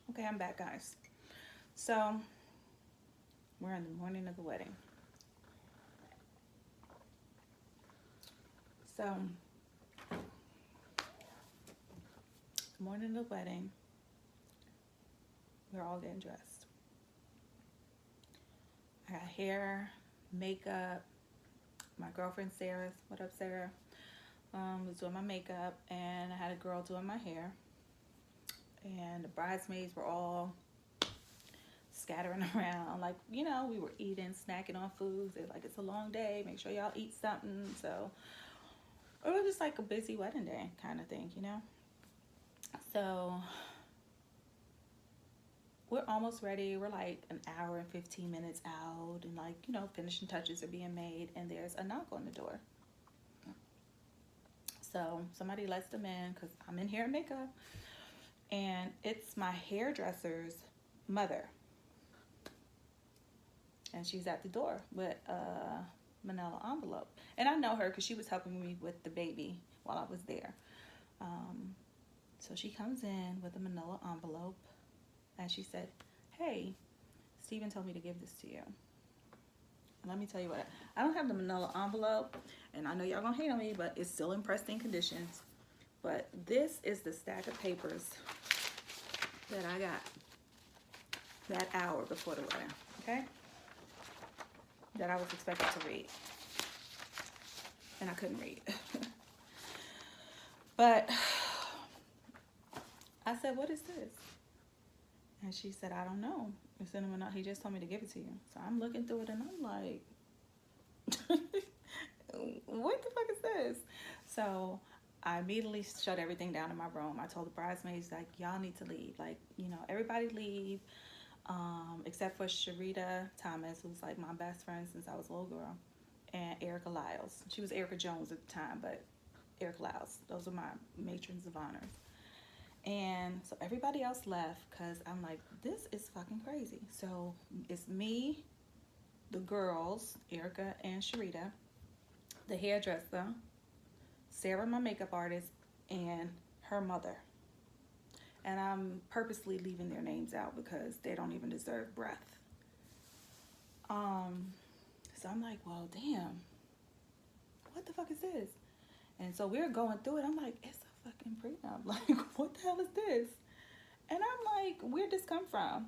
Okay, I'm back, guys. So, we're in the morning of the wedding. So, the morning of the wedding, we're all getting dressed. I got hair, makeup. My girlfriend Sarah, what up, Sarah? Was doing my makeup, and I had a girl doing my hair. And the bridesmaids were all scattering around, like we were eating, snacking on foods. They're like, it's a long day. Make sure y'all eat something. So it was just like a busy wedding day kind of thing. So we're almost ready. We're like an hour and 15 minutes out, and finishing touches are being made, and there's a knock on the door. So somebody lets them in because I'm in hair and makeup, and it's my hairdresser's mother, and she's at the door with a manila envelope. And I know her because she was helping me with the baby while I was there. So she comes in with a manila envelope, and she said, "Hey, Steven told me to give this to you." And let me tell you what, I don't have the manila envelope, and I know y'all gonna hate on me, but it's still in pristine conditions. But this is the stack of papers that I got that hour before the wedding, okay? That I was expected to read, and I couldn't read. But I said, "What is this?" And she said, "I don't know. It's in a, he just told me to give it to you." So I'm looking through it, and I'm like, what the fuck is this? So I immediately shut everything down in my room. I told the bridesmaids, like, y'all need to leave. Like, everybody leave, except for Sharita Thomas, who's like my best friend since I was a little girl, and Erica Lyles. She was Erica Jones at the time, but Erica Lyles. Those are my matrons of honors. And so everybody else left because I'm like, this is fucking crazy. So it's me, the girls, Erica and Sharita, the hairdresser, Sarah, my makeup artist, and her mother. And I'm purposely leaving their names out because they don't even deserve breath. So I'm like, well, damn, what the fuck is this? And so we're going through it. I'm like, it's a fucking prenup. Like, what the hell is this? And I'm like, where'd this come from?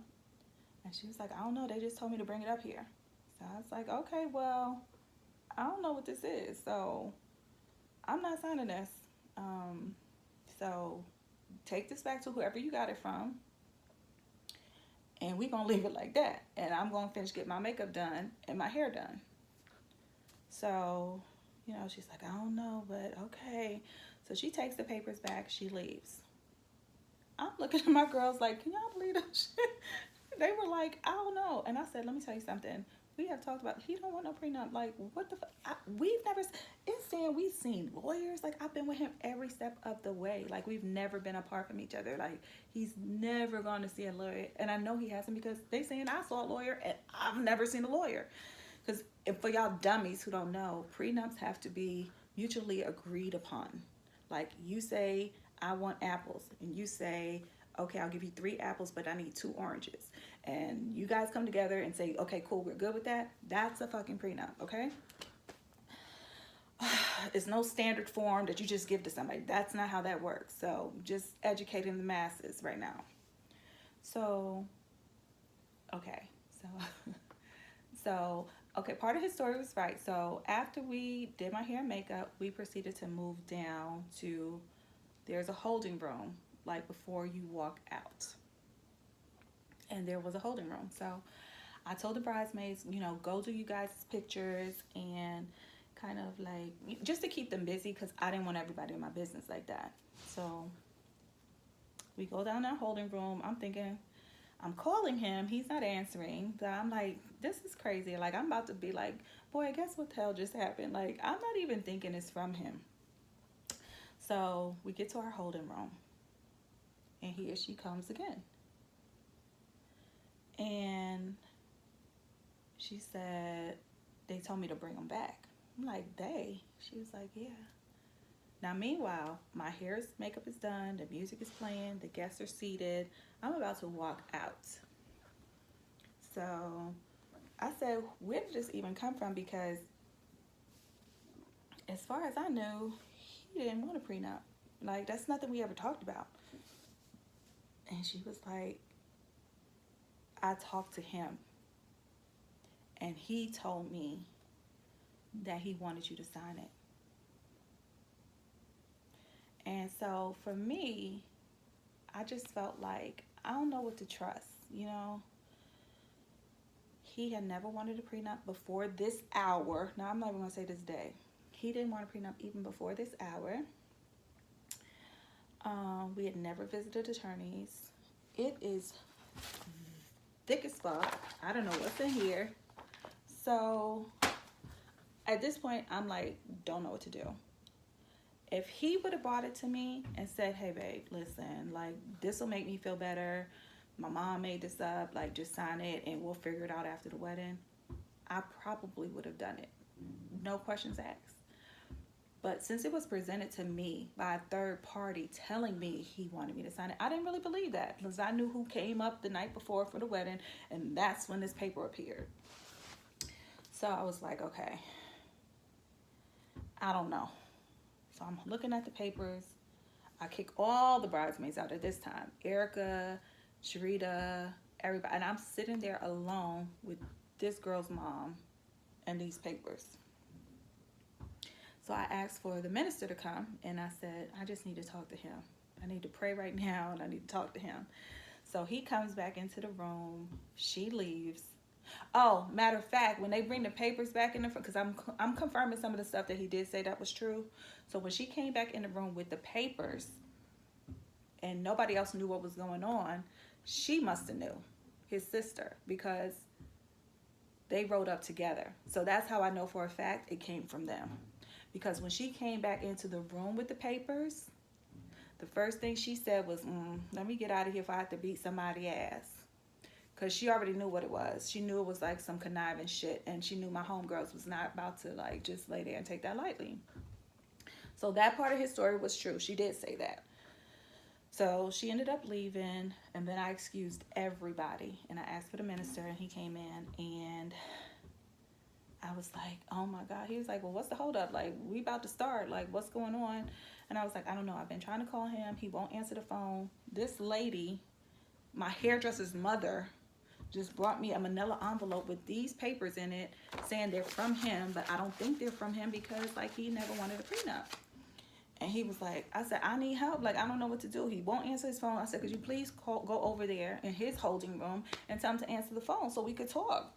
And she was like, I don't know. They just told me to bring it up here. So I was like, okay, well, I don't know what this is. So I'm not signing this. So take this back to whoever you got it from. And we're going to leave it like that. And I'm going to finish getting my makeup done and my hair done. So, she's like, I don't know, but okay. So she takes the papers back. She leaves. I'm looking at my girls like, can y'all believe that shit? They were like, I don't know. And I said, let me tell you something. We have talked about, he don't want no prenup. Like, what the fuck? We've never, it's saying we've seen lawyers. Like, I've been with him every step of the way. Like, we've never been apart from each other. Like, he's never gone to see a lawyer. And I know he hasn't because they saying I saw a lawyer and I've never seen a lawyer. Because for y'all dummies who don't know, prenups have to be mutually agreed upon. Like, you say, I want apples. And you say, okay, I'll give you 3 apples, but I need 2 oranges. And you guys come together and say, okay, cool, we're good with that. That's a fucking prenup, okay? It's no standard form that you just give to somebody. That's not how that works. So just educating the masses right now. So, okay. Okay, part of his story was right. So after we did my hair and makeup, we proceeded to move down to, there's a holding room, like before you walk out. And there was a holding room. So I told the bridesmaids, go do you guys' pictures and kind of like, just to keep them busy because I didn't want everybody in my business like that. So we go down that holding room. I'm thinking, I'm calling him. He's not answering. So I'm like, this is crazy. Like, I'm about to be like, boy, I guess what the hell just happened? Like, I'm not even thinking it's from him. So we get to our holding room. And here she comes again. And she said, they told me to bring him back. I'm like, they? She was like, yeah. Now, meanwhile, my makeup is done, the music is playing, the guests are seated. I'm about to walk out. So I said, where did this even come from? Because as far as I knew, he didn't want a prenup. Like, that's nothing we ever talked about. And she was like, I talked to him, and he told me that he wanted you to sign it. And so for me, I just felt like I don't know what to trust, you know. He had never wanted a prenup before this hour. Now, I'm not even going to say this day. He didn't want a prenup even before this hour. We had never visited attorneys. It is thick as fuck. I don't know what's in here. So at this point, I'm like, don't know what to do. If he would have brought it to me and said, hey, babe, listen, like, this will make me feel better. My mom made this up. Like, just sign it and we'll figure it out after the wedding, I probably would have done it. No questions asked. But since it was presented to me by a third party telling me he wanted me to sign it, I didn't really believe that, because I knew who came up the night before for the wedding, and that's when this paper appeared. So I was like, okay, I don't know. So I'm looking at the papers. I kick all the bridesmaids out at this time. Erica, Sharita, everybody. And I'm sitting there alone with this girl's mom and these papers. So I asked for the minister to come, and I said, I just need to talk to him. I need to pray right now, and I need to talk to him. So he comes back into the room. She leaves. Oh, matter of fact, when they bring the papers back in the front, because I'm confirming some of the stuff that he did say that was true. So when she came back in the room with the papers, and nobody else knew what was going on, she must have knew, his sister, because they rode up together. So that's how I know for a fact it came from them. Because when she came back into the room with the papers, the first thing she said was, let me get out of here if I have to beat somebody's ass. Because she already knew what it was. She knew it was like some conniving shit. And she knew my homegirls was not about to like just lay there and take that lightly. So that part of his story was true. She did say that. So she ended up leaving. And then I excused everybody. And I asked for the minister, and he came in, and I was like, oh my God. He was like, well, what's the holdup? Like, we about to start. Like, what's going on? And I was like, I don't know. I've been trying to call him. He won't answer the phone. This lady, my hairdresser's mother, just brought me a manila envelope with these papers in it saying they're from him, but I don't think they're from him because, like, he never wanted a prenup. And he was like, I said, I need help. Like, I don't know what to do. He won't answer his phone. I said, could you please go over there in his holding room and tell him to answer the phone so we could talk?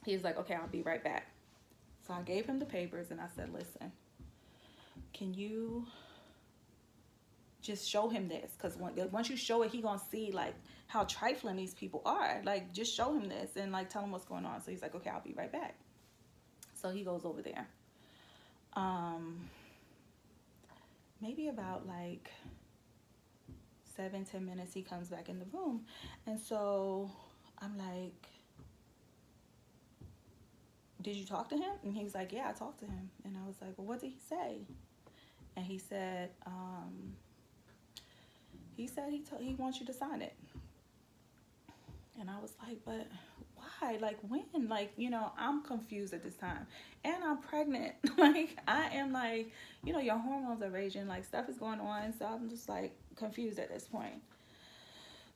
He was like, okay, I'll be right back. So I gave him the papers, and I said, listen, can you just show him this? Because once you show it, he gonna see like how trifling these people are. Like, just show him this and like tell him what's going on. So he's like, okay, I'll be right back. So he goes over there. Maybe about like 7-10 minutes, he comes back in the room. And so I'm like, did you talk to him? And he was like, yeah, I talked to him. And I was like, well, what did he say? And he said, he wants you to sign it. And I was like, but why? Like, when? Like, you know, I'm confused at this time. And I'm pregnant. Like, I am like, you know, your hormones are raging. Like, stuff is going on. So I'm just like confused at this point.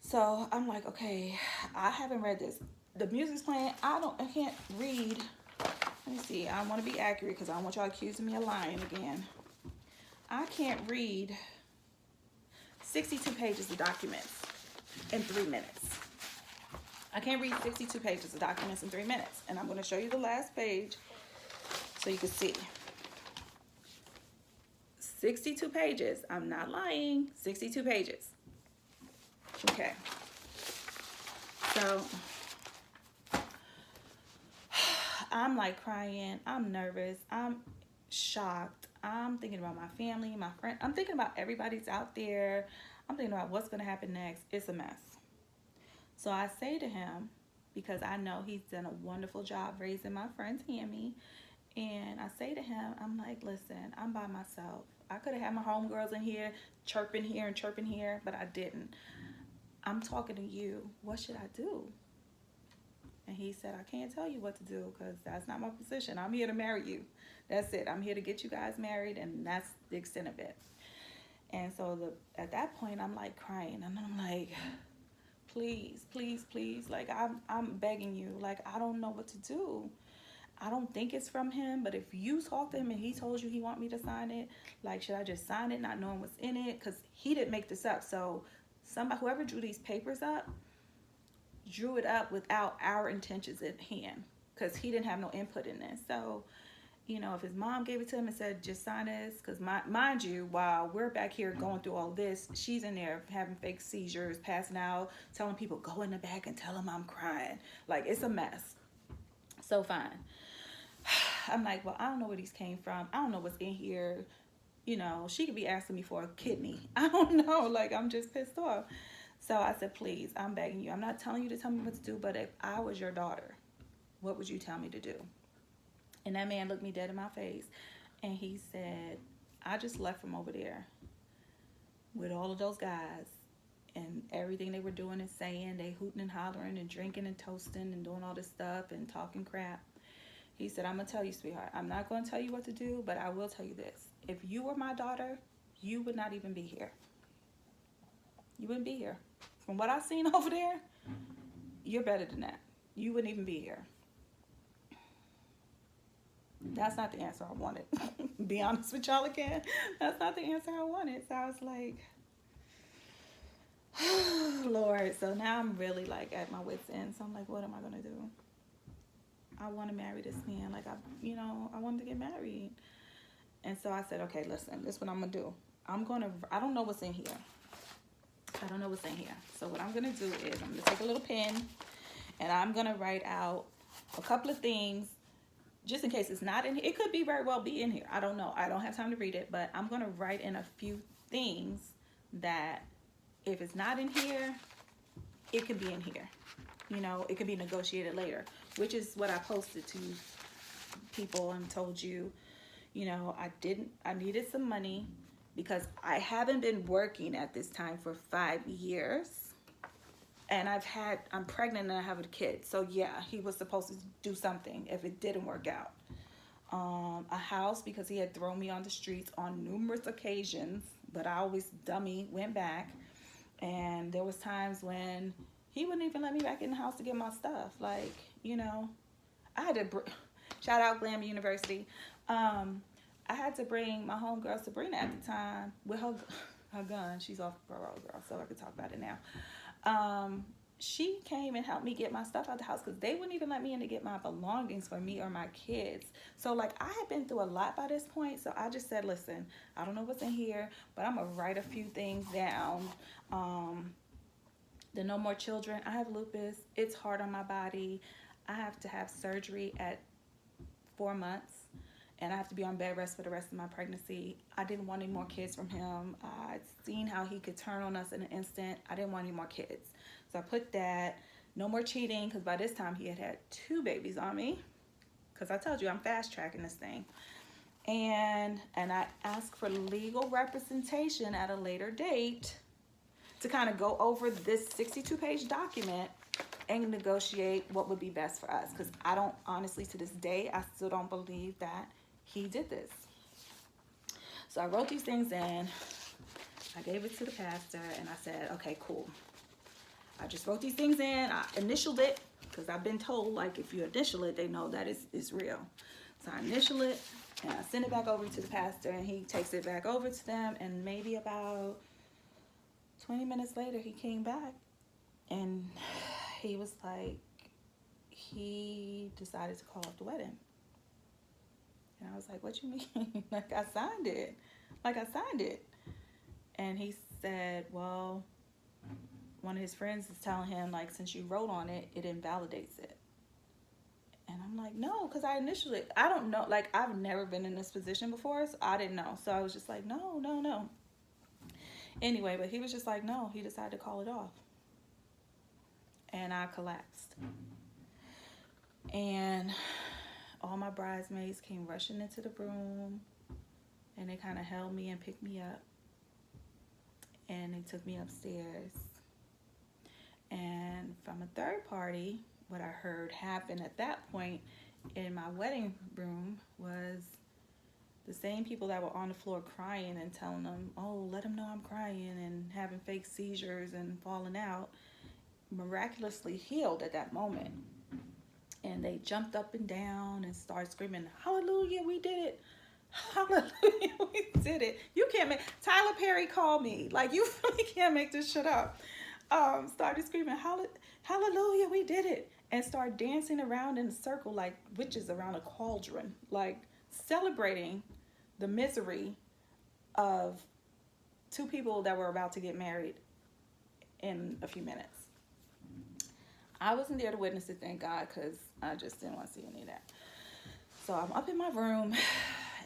So I'm like, okay, I haven't read this. The music's playing. I can't read. Let me see. I want to be accurate because I don't want y'all accusing me of lying again. I can't read 62 pages of documents in 3 minutes. I can't read 62 pages of documents in 3 minutes. And I'm going to show you the last page so you can see. 62 pages. I'm not lying. 62 pages. Okay. So I'm like crying. I'm nervous. I'm shocked. I'm thinking about my family, my friend. I'm thinking about everybody's out there. I'm thinking about what's going to happen next. It's a mess. So I say to him, because I know he's done a wonderful job raising my friend Tammy, and I say to him, I'm like, listen, I'm by myself. I could have had my homegirls in here chirping here and chirping here, but I didn't. I'm talking to you. What should I do? And he said, I can't tell you what to do because that's not my position. I'm here to marry you. That's it. I'm here to get you guys married, and that's the extent of it. And so at that point, I'm like crying, and I'm like, please, please, please. Like, I'm begging you. Like, I don't know what to do. I don't think it's from him, but if you talk to him and he told you he want me to sign it, like, should I just sign it not knowing what's in it? Because he didn't make this up. So whoever drew these papers up, drew it up without our intentions at hand, because he didn't have no input in this. So, you know, if his mom gave it to him and said, just sign this, because mind you, while we're back here going through all this, she's in there having fake seizures, passing out, telling people, go in the back and tell him I'm crying. Like, it's a mess. So fine. I'm like, well, I don't know where these came from. I don't know what's in here. You know, she could be asking me for a kidney. I don't know. Like, I'm just pissed off. So I said, please, I'm begging you. I'm not telling you to tell me what to do, but if I was your daughter, what would you tell me to do? And that man looked me dead in my face, and he said, I just left from over there with all of those guys, and everything they were doing and saying, they hooting and hollering and drinking and toasting and doing all this stuff and talking crap. He said, I'm going to tell you, sweetheart, I'm not going to tell you what to do, but I will tell you this. If you were my daughter, you would not even be here. You wouldn't be here. From what I've seen over there, you're better than that. You wouldn't even be here. That's not the answer I wanted. Be honest with y'all again. That's not the answer I wanted. So I was like, Lord. So now I'm really like at my wit's end. So I'm like, what am I going to do? I want to marry this man. Like, I wanted to get married. And so I said, okay, listen, this is what I'm going to do. I don't know what's in here. I don't know what's in here. So what I'm going to do is I'm going to take a little pen, and I'm going to write out a couple of things just in case it's not in here. It could be very well be in here. I don't know. I don't have time to read it, but I'm going to write in a few things that if it's not in here, it could be in here. You know, it could be negotiated later, which is what I posted to people and told you, you know, I needed some money because I haven't been working at this time for 5 years. And I'm pregnant and I have a kid. So yeah, he was supposed to do something if it didn't work out. A house, because he had thrown me on the streets on numerous occasions, but I always went back. And there was times when he wouldn't even let me back in the house to get my stuff. Like, you know, I had to, shout out Glam University. I had to bring my homegirl Sabrina at the time with her gun. She's off parole, girl, so I can talk about it now. She came and helped me get my stuff out the house because they wouldn't even let me in to get my belongings for me or my kids. So, like, I had been through a lot by this point. So I just said, listen, I don't know what's in here, but I'm going to write a few things down. The no more children. I have lupus. It's hard on my body. I have to have surgery at 4 months. And I have to be on bed rest for the rest of my pregnancy. I didn't want any more kids from him. I'd seen how he could turn on us in an instant. I didn't want any more kids. So I put that. No more cheating, because by this time he had 2 babies on me. Because I told you I'm fast tracking this thing. And I asked for legal representation at a later date to kind of go over this 62-page document and negotiate what would be best for us. Because I don't, honestly, to this day, I still don't believe that he did this. So I wrote these things in. I gave it to the pastor, and I said, okay, cool. I just wrote these things in. I initialed it, because I've been told, like, if you initial it, they know that it's real. So I initial it, and I send it back over to the pastor, and he takes it back over to them, and maybe about 20 minutes later, he came back, and he was like, he decided to call off the wedding. And I was like, what you mean? Like, I signed it. And he said, well, one of his friends is telling him, like, since you wrote on it, it invalidates it. And I'm like, no, because I initially, I don't know. Like, I've never been in this position before, so I didn't know. So I was just like, no. Anyway, but he was just like, no, he decided to call it off. And I collapsed. And all my bridesmaids came rushing into the room. And they kind of held me and picked me up. And they took me upstairs. And from a third party, what I heard happen at that point in my wedding room was the same people that were on the floor crying and telling them, oh, let them know I'm crying, and having fake seizures and falling out, miraculously healed at that moment. And they jumped up and down and started screaming, hallelujah, we did it. Hallelujah, we did it. You can't make, Tyler Perry called me. Like, you really can't make this shit up. Started screaming, hallelujah, we did it. And started dancing around in a circle like witches around a cauldron. Like, celebrating the misery of two people that were about to get married in a few minutes. I wasn't there to witness it, thank God, because I just didn't want to see any of that. So I'm up in my room,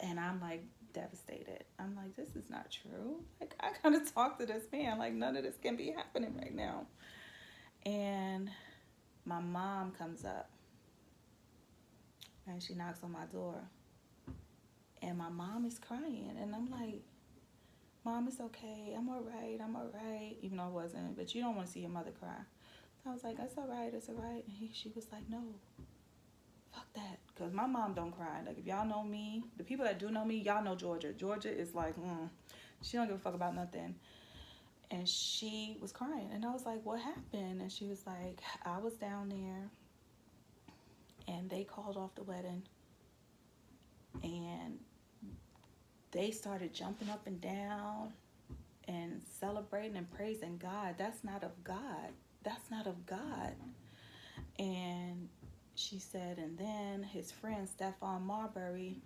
and I'm like devastated. I'm like, this is not true. Like, I gotta talk to this man. Like, none of this can be happening right now. And my mom comes up, and she knocks on my door. And my mom is crying, and I'm like, Mom, it's okay. I'm all right. Even though I wasn't, but you don't want to see your mother cry. So I was like, it's all right. And she was like, no, fuck that. Because my mom don't cry. Like, if y'all know me, the people that do know me, y'all know Georgia. Georgia is like, she don't give a fuck about nothing. And she was crying. And I was like, what happened? And she was like, I was down there, and they called off the wedding. And they started jumping up and down and celebrating and praising God. That's not of God. That's not of God. And she said, and then his friend, Stephon Marbury,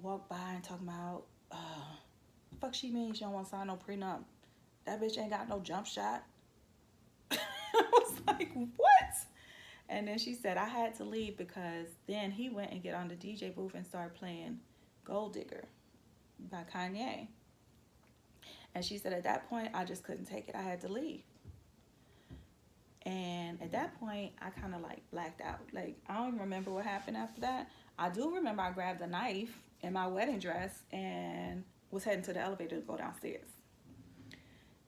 walked by and talking about, fuck she means she don't want to sign no prenup. That bitch ain't got no jump shot. I was like, what? And then she said, I had to leave because then he went and get on the DJ booth and started playing Gold Digger by Kanye. And she said, at that point, I just couldn't take it. I had to leave. And at that point, I kind of like blacked out. Like, I don't even remember what happened after that. I do remember I grabbed a knife in my wedding dress and was heading to the elevator to go downstairs.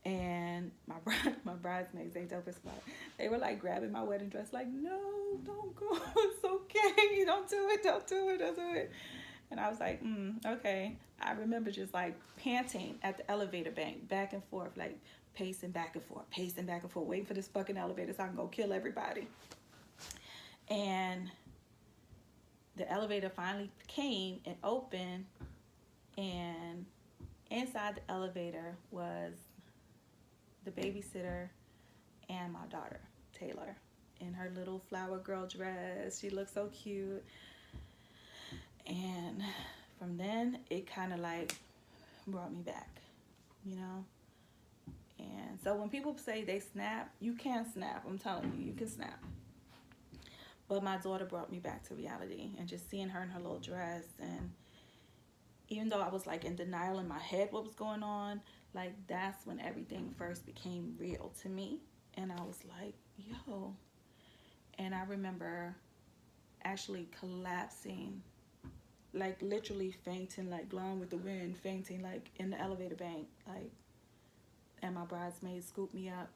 And my bridesmaids, they dope as fuck. They were like grabbing my wedding dress, like, no, don't go. It's okay. Don't do it. And I was like, okay. I remember just like panting at the elevator bank, back and forth, like pacing back and forth, waiting for this fucking elevator so I can go kill everybody. And the elevator finally came and opened, and inside the elevator was the babysitter and my daughter, Taylor, in her little flower girl dress. She looked so cute. And from then, it kind of like brought me back, you know? And so when people say they snap, you can snap. I'm telling you, you can snap. But my daughter brought me back to reality, and just seeing her in her little dress, and even though I was like in denial in my head what was going on, like that's when everything first became real to me. And I was like, yo. And I remember actually collapsing, like literally fainting, like blowing with the wind, fainting like in the elevator bank, like, and my bridesmaids scooped me up.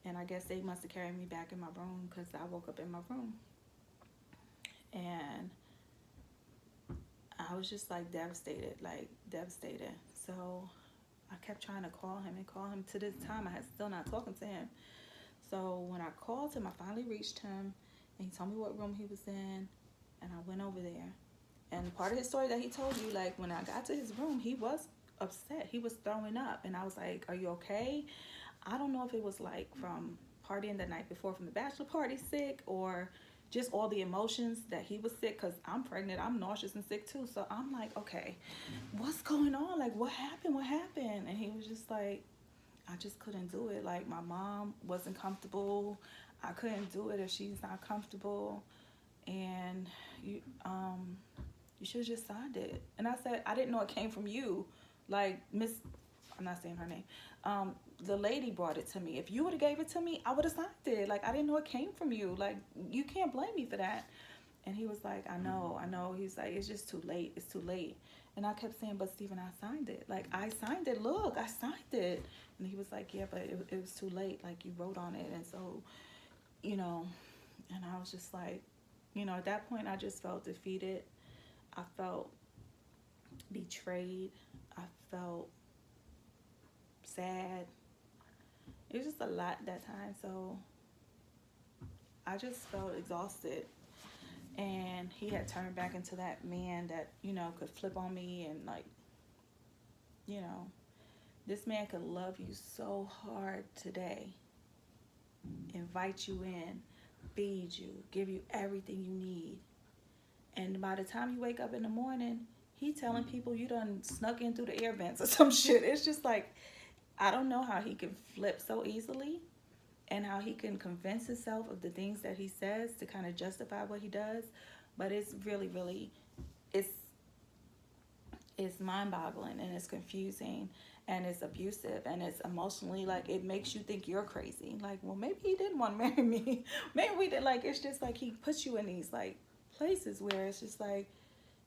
And I guess they must have carried me back in my room, because I woke up in my room. And I was just like devastated. So I kept trying to call him. To this time, I had still not talking to him. So when I called him, I finally reached him, and he told me what room he was in, and I went over there. And part of his story that he told you, like when I got to his room, he was upset. He was throwing up, and I was like, are you okay? I don't know if it was like from partying the night before from the bachelor party sick, or just all the emotions that he was sick, because I'm pregnant, I'm nauseous and sick too. So I'm like, okay, what's going on? Like, what happened? And he was just like, I just couldn't do it. Like, my mom wasn't comfortable. I couldn't do it if she's not comfortable. And you should have just signed it. And I said, I didn't know it came from you. Like, I'm not saying her name. The lady brought it to me. If you would have gave it to me, I would have signed it. Like, I didn't know it came from you. Like, you can't blame me for that. And he was like, I know. He's like, it's just too late. It's too late. And I kept saying, but Stephen, I signed it. Like, I signed it. Look, I signed it. And he was like, yeah, but it was too late. Like, you wrote on it. And so, you know, and I was just like, you know, at that point, I just felt defeated. I felt betrayed. I felt sad. It was just a lot that time. So I just felt exhausted. And he had turned back into that man that, you know, could flip on me and, like, you know, this man could love you so hard today, invite you in, feed you, give you everything you need. And by the time you wake up in the morning, he telling people you done snuck in through the air vents or some shit. It's just like, I don't know how he can flip so easily and how he can convince himself of the things that he says to kind of justify what he does. But it's really, really, it's mind-boggling, and it's confusing, and it's abusive, and it's emotionally, like, it makes you think you're crazy. Like, well, maybe he didn't want to marry me. Maybe we did. Like, it's just like he puts you in these, like, places where it's just like,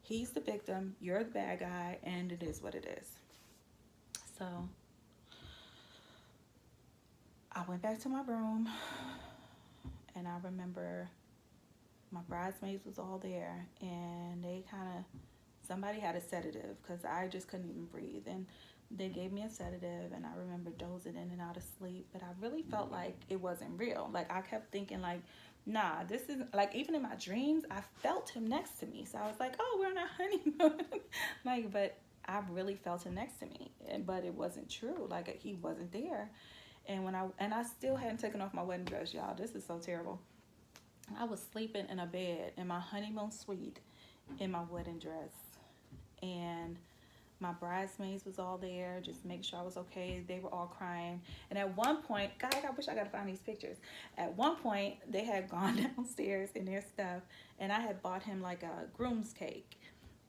he's the victim, you're the bad guy, and it is what it is. So I went back to my room, and I remember my bridesmaids was all there, and they kind of, somebody had a sedative because I just couldn't even breathe, and they gave me a sedative, and I remember dozing in and out of sleep, but I really felt like it wasn't real. Like, I kept thinking, like, nah, this isn't, like, even in my dreams, I felt him next to me, so I was like, oh, we're on our honeymoon. Like, but I really felt him next to me, but it wasn't true. Like, he wasn't there. And I still hadn't taken off my wedding dress, y'all. This is so terrible. I was sleeping in a bed in my honeymoon suite in my wedding dress, and my bridesmaids was all there, just make sure I was okay. They were all crying. And at one point, God, I wish I got to find these pictures. At one point, they had gone downstairs in their stuff, and I had bought him like a groom's cake,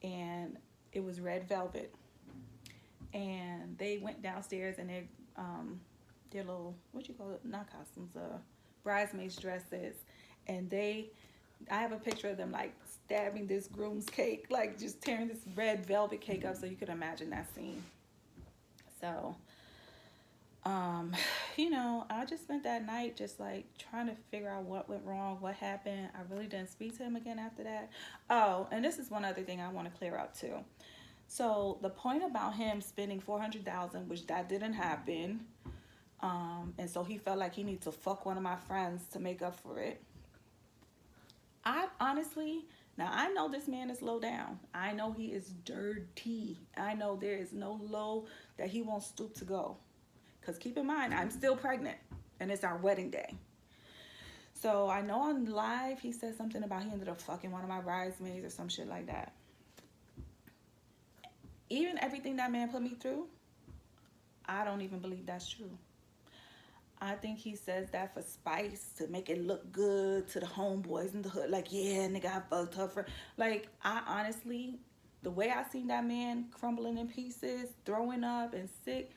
and it was red velvet. And they went downstairs in their little, what you call it, not costumes, bridesmaids dresses, and I have a picture of them, like, stabbing this groom's cake, like, just tearing this red velvet cake up, so you could imagine that scene. So, you know, I just spent that night just, like, trying to figure out what went wrong, what happened. I really didn't speak to him again after that. Oh, and this is one other thing I want to clear up, too. So, the point about him spending $400,000, which that didn't happen, and so he felt like he needed to fuck one of my friends to make up for it. I honestly, now I know this man is low down. I know he is dirty. I know there is no low that he won't stoop to go. Because keep in mind, I'm still pregnant, and it's our wedding day. So I know on live he said something about he ended up fucking one of my bridesmaids or some shit like that. Even everything that man put me through, I don't even believe that's true. I think he says that for spice, to make it look good to the homeboys in the hood. Like, yeah, nigga, I fucked her for... Like, I honestly, the way I seen that man crumbling in pieces, throwing up and sick,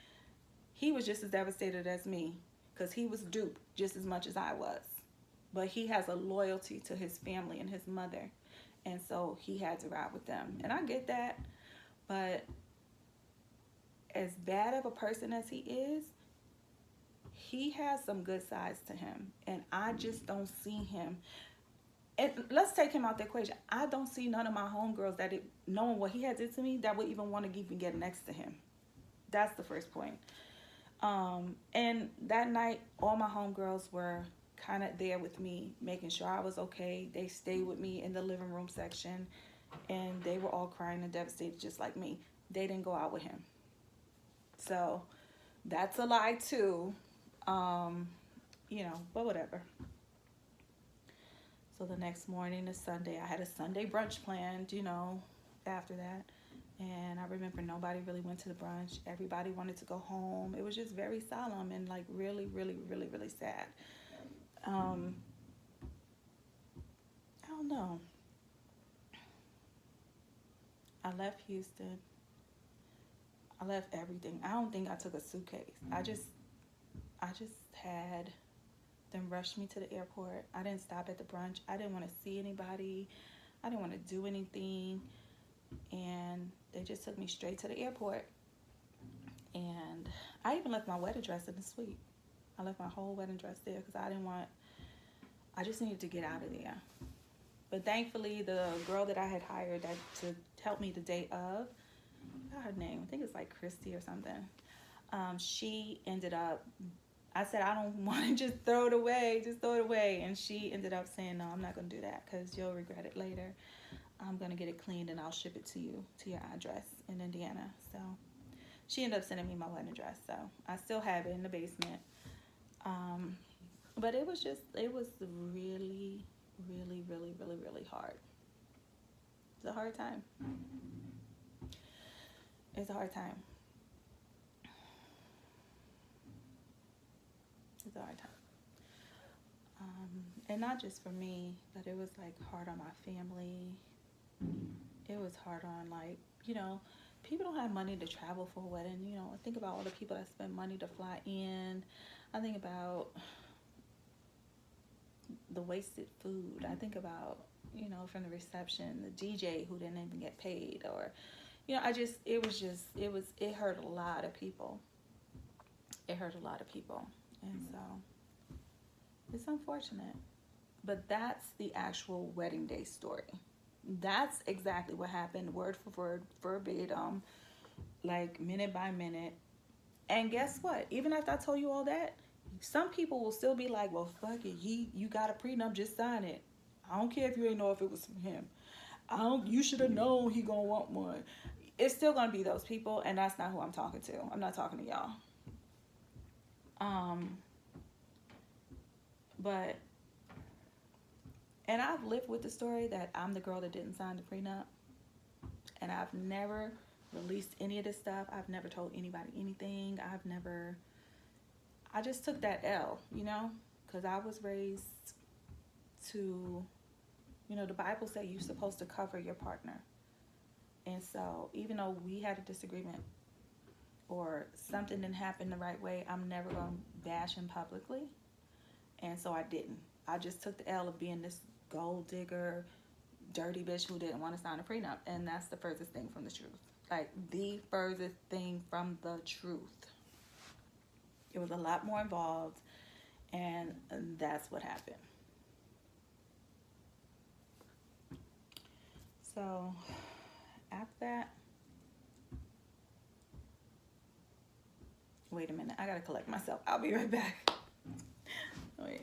he was just as devastated as me. Because he was duped just as much as I was. But he has a loyalty to his family and his mother. And so he had to ride with them. And I get that. But as bad of a person as he is, he has some good sides to him, and I just don't see him. And let's take him out the equation. I don't see none of my homegirls that, knowing what he had did to me, that would even want to even get next to him. That's the first point. And that night, all my homegirls were kind of there with me, making sure I was okay. They stayed with me in the living room section, and they were all crying and devastated just like me. They didn't go out with him. So that's a lie too. You know, but whatever. So the next morning is Sunday. I had a Sunday brunch planned, you know, after that. And I remember nobody really went to the brunch. Everybody wanted to go home. It was just very solemn and, like, really, really, really, really sad. I don't know. I left Houston. I left everything. I don't think I took a suitcase. I just had them rush me to the airport. I didn't stop at the brunch. I didn't want to see anybody. I didn't want to do anything. And they just took me straight to the airport. And I even left my wedding dress in the suite. I left my whole wedding dress there because I just needed to get out of there. But thankfully, the girl that I had hired to help me the day of, I forgot her name, I think it's like Christy or something. She ended up, I said, I don't want to just throw it away, And she ended up saying, no, I'm not going to do that because you'll regret it later. I'm going to get it cleaned and I'll ship it to you, to your address in Indiana. So she ended up sending me my wedding dress. So I still have it in the basement. But it was really, really, really, really, really hard. It's a hard time. It's a hard time. It's a hard time. And not just for me, but it was like hard on my family. It was hard on, like, you know, people don't have money to travel for a wedding. You know, I think about all the people that spend money to fly in. I think about the wasted food. I think about, you know, from the reception, the DJ who didn't even get paid, or, you know, it hurt a lot of people. It hurt a lot of people. And so it's unfortunate. But that's the actual wedding day story. That's exactly what happened, word for word, verbatim, like minute by minute. And guess what? Even after I told you all that, some people will still be like, well, fuck it. You got a prenup, just sign it. I don't care if you ain't know if it was from him. You should have known he gonna want one. It's still gonna be those people, and that's not who I'm talking to. I'm not talking to y'all. But, and I've lived with the story that I'm the girl that didn't sign the prenup. And I've never released any of this stuff. I've never told anybody anything. I just took that L, you know, because I was raised to, you know, the Bible says you're supposed to cover your partner. And so even though we had a disagreement or something didn't happen the right way, I'm never going to bash him publicly. And so I didn't. I just took the L of being this gold digger, dirty bitch who didn't want to sign a prenup. And that's the furthest thing from the truth. Like, the furthest thing from the truth. It was a lot more involved, and that's what happened. So, after that, wait a minute, I gotta collect myself. I'll be right back. Oh, yeah.